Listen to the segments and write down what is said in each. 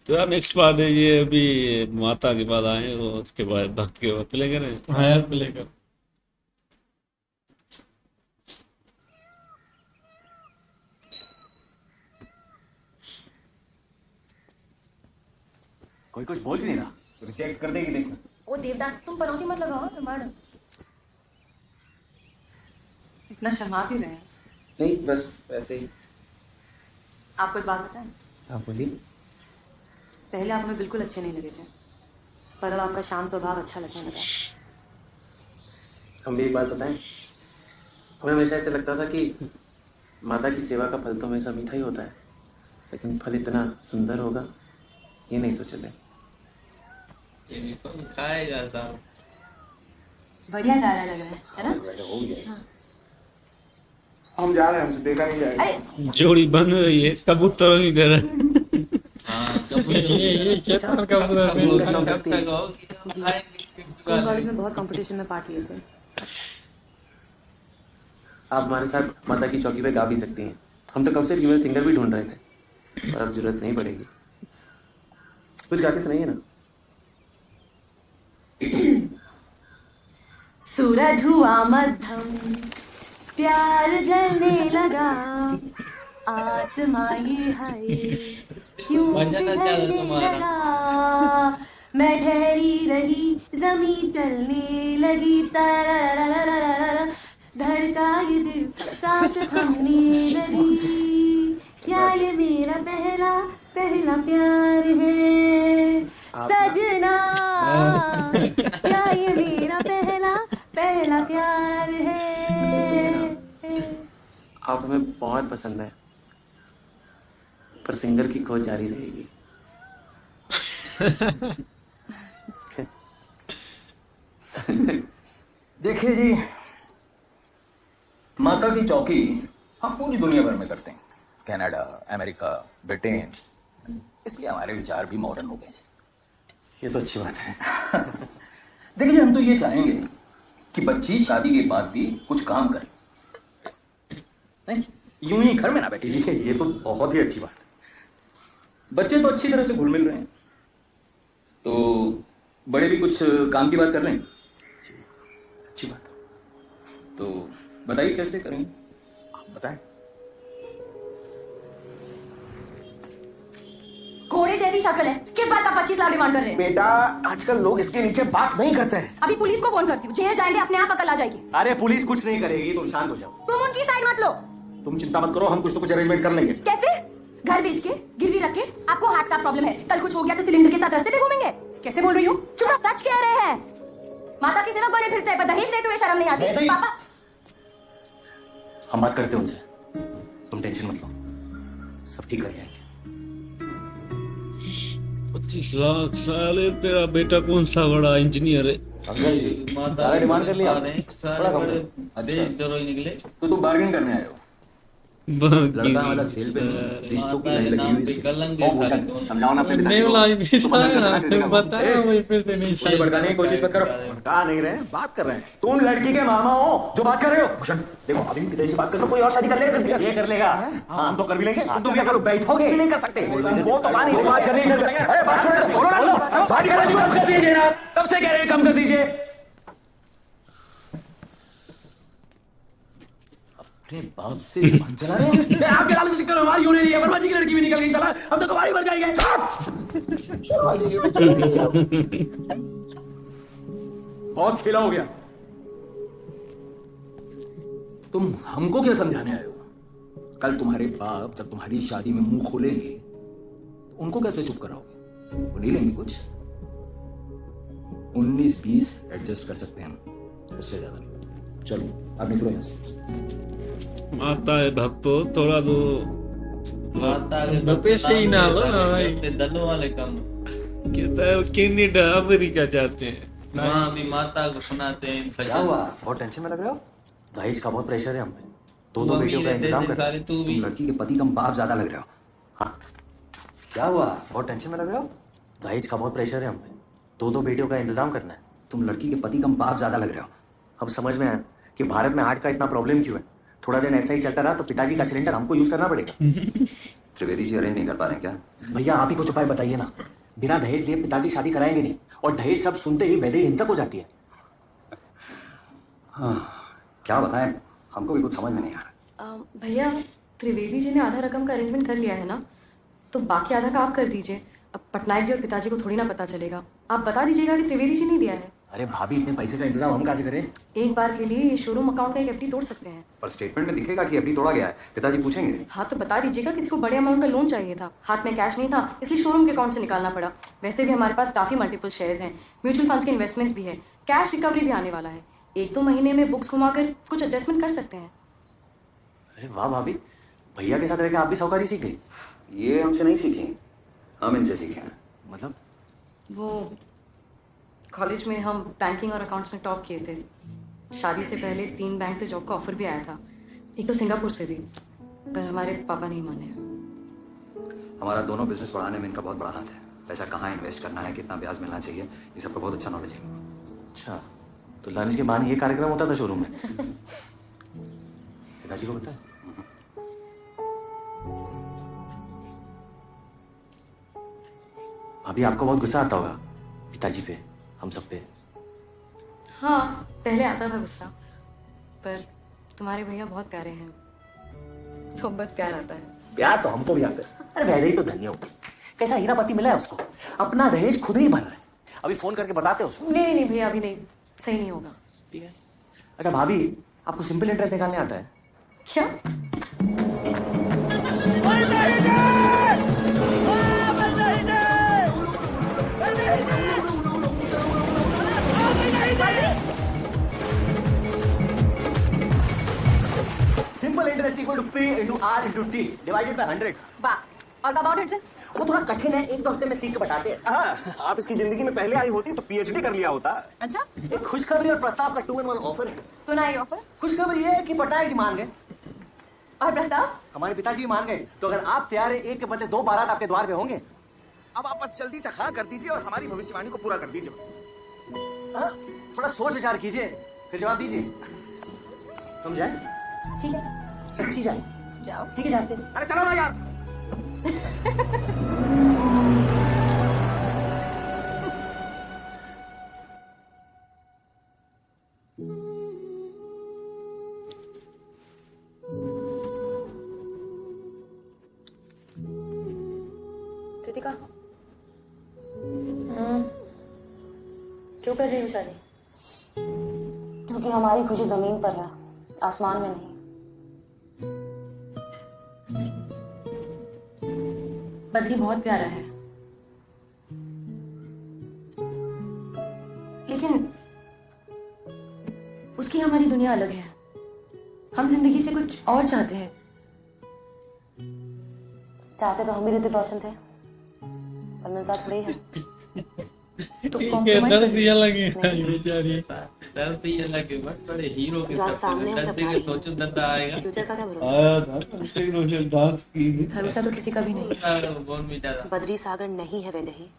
तो यार नेक्स्ट बार ये अभी माता के बाद आए वो उसके बाद भक्त के बाद प्ले करें। हाँ यार प्ले कर। कोई कुछ बोल क्यों नहीं रहा? रिजेक्ट कर देगी देखो। वो देवदास तुम पनौती मत लगाओ रमाड़। इतना शर्मा भी रहे हैं। नहीं बस ऐसे ही। आपको एक बात बताएं, आप बोलिए। पहले आप हमें बिल्कुल अच्छे नहीं लगे थे, पर अब आपका शांत स्वभाव अच्छा लगने लगा। हम भी एक बात बताएं, हमें हमेशा ऐसे लगता था कि माता की सेवा का फल तो हमेशा मीठा ही होता है, लेकिन फल इतना सुंदर होगा ये नहीं सोचे थे। ये भी तो खाया जाता। बढ़िया जा रहा लग रहा है ना? हो जाए। हाँ। हम जा रहे हैं, हमसे देखा नहीं जाएगा। अरे जोड़ी बन रही है कबूतरों की तरह। हाँ ये चेतन का पूरा कब सीन तक कब तक हो जी, स्कूल कॉलेज में बहुत कंपटीशन में पार्ट लिए थे। आप हमारे साथ माता की चौकी पे गा भी सकती हैं। हम तो कब से फीमेल सिंगर भी ढूंढ रहे थे, पर अब जरूरत नहीं पड़ेगी। कुछ गा के सुनाइए ना। सूरज हुआ मध्यम, प्यार जलने लगा, आसमां ये हाय क्यों बजाना चाह रहा पिघलने तुम्हारा। लगा। मैं ठहरी रही जमी चलने लगी, तरररररररर, धड़का ये दिल सांस थमने लगी। क्या ये मेरा पहला पहला प्यार है सजना? क्या ये मेरा पहला पहला प्यार है? आप हमें बहुत पसंद है, पर सिंगर की खोज जारी रहेगी। देखिए जी, माता की चौकी हम पूरी दुनिया भर में करते हैं, कनाडा, अमेरिका, ब्रिटेन। इसलिए हमारे विचार भी मॉडर्न हो गए। ये तो अच्छी बात है। देखिए हम तो ये चाहेंगे कि बच्ची शादी के बाद भी कुछ काम करे, नहीं यूं ही घर में ना बैठी। ये तो बहुत ही अच्छी बात है। बच्चे तो अच्छी तरह से घुल मिल रहे हैं, तो बड़े भी कुछ काम की बात कर रहे हैं। अच्छी बात है। तो बताइए कैसे करेंगे? आप बताएं। घोड़े जैसी शक्ल है, किस बात का 25 लाख डिमांड कर रहे हैं? बेटा आजकल लोग इसके नीचे बात नहीं करते हैं। अभी पुलिस को फोन करती हूँ, जेल जाएंगे अपने आप अकल आ जाएगी। अरे पुलिस कुछ नहीं करेगी, तुम शांत हो जाओ। तुम उनकी साइड मत लो। तुम चिंता मत करो, हम कुछ तो कुछ अरेंजमेंट कर लेंगे। कैसे? घर बेच के गिरवी रख के आपको हार्ट का प्रॉब्लम है, कल कुछ हो गया तो सिलेंडर के साथ रास्ते पे घूमेंगे? कैसे बोल रही हूँ? चुप, सच कह रहे हैं। माता की सेवा बने फिरते हैं, पर दहेज देते हुए शर्म नहीं आती? पापा हम बात करते हैं उनसे, तुम टेंशन मत लो, सब ठीक कर जाएंगे। 25 लाख साले तेरा बेटा कौन सा बड़ा इंजीनियर है। अंकल जी, माता सारा डिमांड कर लिया सारे आपने? सारे बड़ा कम बड़े है। अच्छा। देश जरूर निकले। तो तुम बार्गेन करने आए हो? लड़का वाला सेल पे रिश्तों की नहीं लगी हुई इसके। समझाओ ना अपने पिताजी नहीं को। वाला तो मजाक करते ना किसी का। बताया वही पे से नहीं उसे भड़काने की कोशिश मत करो। भड़का नहीं रहे हैं, बात कर रहे हैं। तुम लड़की के मामा हो जो बात कर रहे हो। भूषण देखो, अभी भी पिताजी से बात कर लो, कोई और शादी कर लेगा। ये कर लेगा। हाँ, हम तो कर भी लेंगे। तुम क्या करो, बैठोगे? भी नहीं कर सकते। वो तो बात नहीं, बात करनी है। अरे बात सुन, बोलो ना, लो। बात कम कर दीजिए ना, कब से कह रहे हैं कम कर दीजिए। अपने बाप से जुबान चला रहे हैं। आपके लाल से चक्कर में हमारी होने नहीं है, वर्मा जी की लड़की भी निकल गई साला, हम तो कबाड़ी मर जाएंगे। बहुत खेला हो गया। तुम हमको क्या समझाने आए हो? कल तुम्हारे बाप जब तुम्हारी शादी में मुंह खोलेंगे तो उनको कैसे चुप कराओगे? वो नहीं लेंगे कुछ। 19-20 एडजस्ट कर सकते हैं हम, उससे ज्यादा नहीं। चलो आप निकलो यहाँ से। माता है भक्तो थोड़ा दो माता के पैसे ही ना लो ना भाई, दलों वाले काम। कहता है वो कैनेडा अमेरिका जाते हैं। वहाँ भी माता को सुनाते हैं क्या हुआ? बहुत टेंशन में लग रहे हो? दहेज का बहुत प्रेशर है हम पे। दो तू बेटियों अमीर का है, इंतजाम तेरे कर। सारे तू भी। तुम लड़की के पति कम बाप ज्यादा लग रहे हो। हाँ। क्या हुआ? बहुत टेंशन में लग रहे हो? दहेज का बहुत प्रेशर है हम पे। दो बेटियों का इंतजाम करना है। तुम लड़की के पति कम बाप ज्यादा लग रहे हो। अब समझ में आया कि भारत में हार्ट का इतना प्रॉब्लम क्यों है। थोड़ा दिन ऐसा ही चलता रहा तो पिताजी का सिलेंडर हमको यूज करना पड़ेगा। त्रिवेदी जी अरेंज नहीं कर पा रहे हैं क्या? भैया आप ही कुछ उपाय बताइए ना। बिना दहेज लिए पिताजी शादी कराएंगे नहीं, और दहेज सब सुनते ही वैदेही हिंसक हो जाती है। हाँ, क्या बताएं, हमको भी कुछ समझ में नहीं आ रहा। भैया त्रिवेदी जी ने आधा रकम का अरेंजमेंट कर लिया है ना, तो बाकी आधा का आप कर दीजिए। अब पटनायक जी और पिताजी को थोड़ी ना पता चलेगा, आप बता दीजिएगा कि त्रिवेदी जी ने दिया है। अरे भाभी, इतने पैसे का इंतजाम हम कहाँ से करें? एक बार के लिए ये शोरूम अकाउंट का एक एफडी तोड़ सकते हैं। पर स्टेटमेंट में दिखेगा कि एफडी तोड़ा गया है, पिताजी पूछेंगे। हाँ तो बता दीजिएगा, किसी को बड़े अमाउंट का लोन चाहिए था, हाथ में कैश नहीं था, इसलिए शोरूम के अकाउंट से निकालना पड़ा। वैसे भी हमारे पास काफी मल्टीपल शेयर्स हैं, म्यूचुअल फंड्स के इन्वेस्टमेंट्स भी है, कैश रिकवरी भी आने वाला है। 1-2 महीने में बुक्स घुमाकर कुछ एडजस्टमेंट कर सकते हैं। अरे वाह भाभी, भैया के साथ रहकर आप भी साहूकारी सीख गई। ये हमसे नहीं सीखी, हम इनसे सीखे हैं। मतलब? वो कॉलेज में हम बैंकिंग और अकाउंट्स में टॉप किए थे। शादी से पहले 3 बैंक से जॉब का ऑफर भी आया था, एक तो सिंगापुर से भी, पर हमारे पापा नहीं माने। हमारा दोनों बिजनेस बढ़ाने में इनका बहुत बड़ा हाथ है। पैसा कहाँ इन्वेस्ट करना है, कितना ब्याज मिलना चाहिए, ये सबका बहुत अच्छा नॉलेज है। अच्छा, तो लालच के बहाने ये कार्यक्रम होता था शोरूम में? पिताजी को पता है? भाभी आपको बहुत गुस्सा आता होगा पिताजी पे, हम सब पे। हाँ पहले आता था गुस्सा, पर तुम्हारे भैया बहुत प्यारे हैं, तो बस प्यार आता है। प्यार तो हमको भी आता है। अरे वैदेही तो धन्य होती, कैसा हीरा पति मिला है उसको, अपना दहेज खुद ही भर रहा है। अभी फोन करके बताते उसको। नहीं नहीं भैया, अभी नहीं, सही नहीं होगा। ठीक है। अच्छा भाभी, आपको सिंपल इंटरेस्ट निकालने आता है क्या? Simple interest equal to P into R into T divided by 100। वाह, और कंपाउंड इंटरेस्ट? वो थोड़ा कठिन है, 1-2 हफ्ते में सीख के बताते हैं। हाँ, आप इसकी जिंदगी में पहले आई होती तो पीएचडी कर लिया होता। अच्छा, एक खुशखबरी और प्रस्ताव का 2-in-1 ऑफर है। तो ना ये ऑफर। खुशखबरी ये है कि पटनायक जी मान गए, और प्रस्ताव? हमारे पिताजी मान गए। तो अगर आप तैयार है, 1 के बदले 2 बारात आपके द्वार पे होंगे। अब आप बस जल्दी से हाँ कर दीजिए और हमारी भविष्यवाणी को पूरा कर दीजिए। हाँ, थोड़ा सोच विचार कीजिए, फिर जवाब दीजिए। हम जाए? ठीक है, सच्ची जाए? जाओ। ठीक है, जाते हैं। अरे चलो ना यार। कृतिका, क्यों कर रही हो शादी? क्योंकि हमारी खुशी जमीन पर है, आसमान में नहीं। बद्री बहुत प्यारा है, लेकिन उसकी हमारी दुनिया अलग है। हम जिंदगी से कुछ और चाहते हैं। चाहते तो हम भी ऋतिक रोशन थे, पर मिलता थोड़ी है। तो ये कॉम्प्रोमाइज दर्द कर दिया लगे बेचारी। डर ये लगे, बस बड़े हीरो के जो आज साथ सामने है, सब डरते भाई। के सोचो दर्द आएगा। फ्यूचर का क्या भरोसा? आया था ऋतिक रोशन डांस की। भरोसा तो किसी का भी नहीं। बहुत भी ज्यादा बद्री सागर नहीं है वैदेही,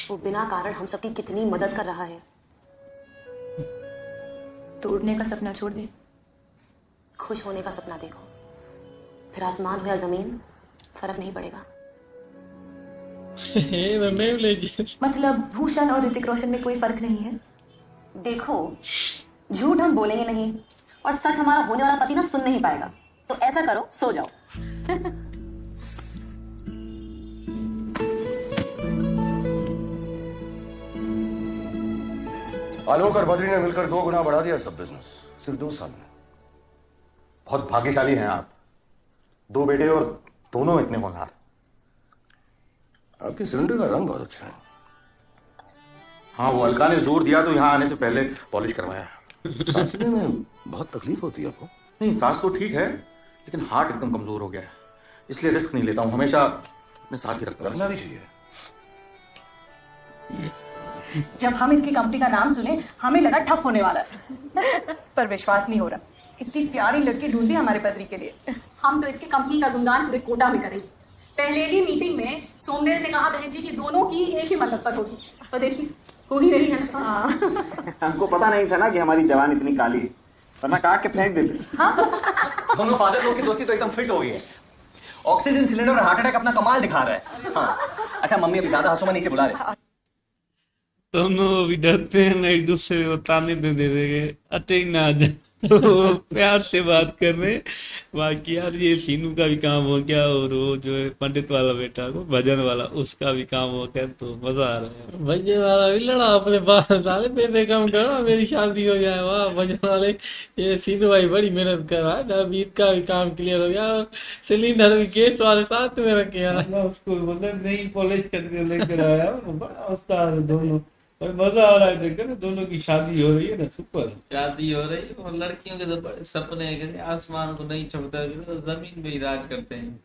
वो बिना कारण हम सबकी कितनी मदद कर रहा है। तोड़ने का सपना छोड़ दे। खुश होने का सपना देखो, फिर आसमान हो या जमीन फर्क नहीं पड़ेगा। मतलब भूषण और ऋतिक रोशन में कोई फर्क नहीं है? देखो, झूठ हम बोलेंगे नहीं, और सच हमारा होने वाला पति ना सुन नहीं पाएगा। तो ऐसा करो, सो जाओ। आलोक और बद्री ने मिलकर 2 गुना बढ़ा दिया सब बिजनेस, सिर्फ 2 साल में। बहुत भाग्यशाली हैं आप, 2 बेटे और दोनों इतने होनहार। आपके सिलेंडर का रंग बहुत अच्छा है। हाँ, वो अलका ने जोर दिया तो यहाँ आने से पहले पॉलिश करवाया। सांस लेने में बहुत तकलीफ होती है आपको? नहीं, सांस तो ठीक है, लेकिन हार्ट एकदम कमजोर हो गया है, इसलिए रिस्क नहीं लेता हूँ, हमेशा अपने साथ ही रखना भी चाहिए। जब हम इसकी कंपनी का नाम सुने, हमें लगा ठप होने वाला है। पर विश्वास नहीं हो रहा, इतनी प्यारी लड़की ढूंढी हमारे बद्री के लिए। हम तो इसकी कंपनी का गुणगान पूरे कोटा में करेंगे। पहले ही मीटिंग में सोमदेव ने कहा बहन जी की दोनों की एक ही मतलब पर होगी, तो देखिए हो ही रही है। हमको पता नहीं था ना कि हमारी जवान इतनी काली है, वरना काट के फेंक देते। दोनों फादर लोग की दोस्ती तो एकदम फिट हो गई है। ऑक्सीजन सिलेंडर और हार्ट अटैक अपना कमाल दिखा रहा है। हाँ अच्छा मम्मी अभी ज्यादा हंसो मत, नीचे बुला रहे। दोनों भी डरते हैं ना, एक दूसरे को ताने दे देंगे, अटैक ना आ जाए, तो वो प्यार से बात कर रहे हैं। बाकी यार ये सीनू का भी काम हो गया, और वो जो है पंडित वाला बेटा को भजन वाला, उसका भी काम हो गया, तो मजा आ रहा है। भजन वाला भी लड़ा अपने पास, साले पैसे कम करो मेरी शादी हो जाए। वाह भजन वाले, ये सीनू भाई बड़ी मेहनत कर रहा है ना, अभी इसका भी काम क्लियर हो गया, और सिलेंडर भी केस वाले साथ में रखे यार। उसको मतलब नई पॉलिश करके लेकर आया, बड़ा उस्ताद है दोनों, और मजा आ रहा है देखकर ना, दोनों की शादी हो रही है ना, सुपर। शादी हो रही है, और लड़कियों के तो बड़े सपने हैं कि आसमान को नहीं छूता, तो जमीन पे ही राज करते हैं।